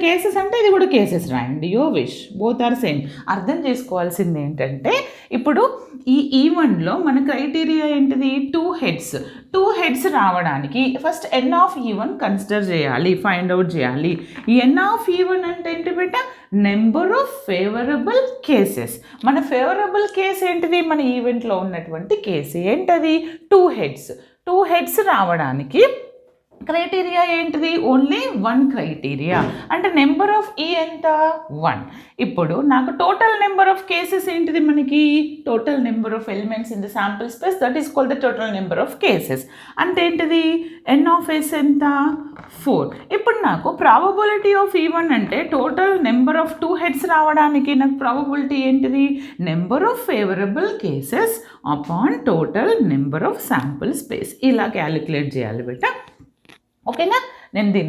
Cases అంటే ఇది కూడా కేసెస్ రాయండి. యో విష్ బోత్ ఆర్ సేమ్. అర్థం చేసుకోవాల్సింది ఏంటంటే ఇప్పుడు ఈ ఈవెంట్లో మన క్రైటీరియా ఏంటిది? 2 హెడ్స్ రావడానికి first N of even consider చేయాలి, ఫైండ్ అవుట్ చేయాలి. ఎన్ ఆఫ్ ఈవెన్ అంటే ఏంటి బిడ్డ? Number of favourable cases. మన ఫేవరబుల్ కేస్ ఏంటిది? మన ఈవెంట్లో ఉన్నటువంటి కేసు ఏంటది? 2 హెడ్స్ రావడానికి క్రైటీరియా ఏంటిది? Only 1 criteria. అంటే నెంబర్ ఆఫ్ ఈ ఎంత? 1. ఇప్పుడు నాకు టోటల్ నెంబర్ ఆఫ్ కేసెస్ ఏంటిది? మనకి total number of elements in the sample space, that is called the total number of cases. అంటే ఏంటిది? ఎన్ ఆఫ్ ఎస్ ఎంత? 4. ఇప్పుడు నాకు ప్రాబబిలిటీ ఆఫ్ ఈవెన్ అంటే టోటల్ నెంబర్ ఆఫ్ 2 హెడ్స్ రావడానికి నాకు ప్రాబబిలిటీ ఏంటిది? Number of favourable cases upon total number of sample space. ఇలా క్యాలిక్యులేట్ చేయాలి బేట. ఓకేనా? నేను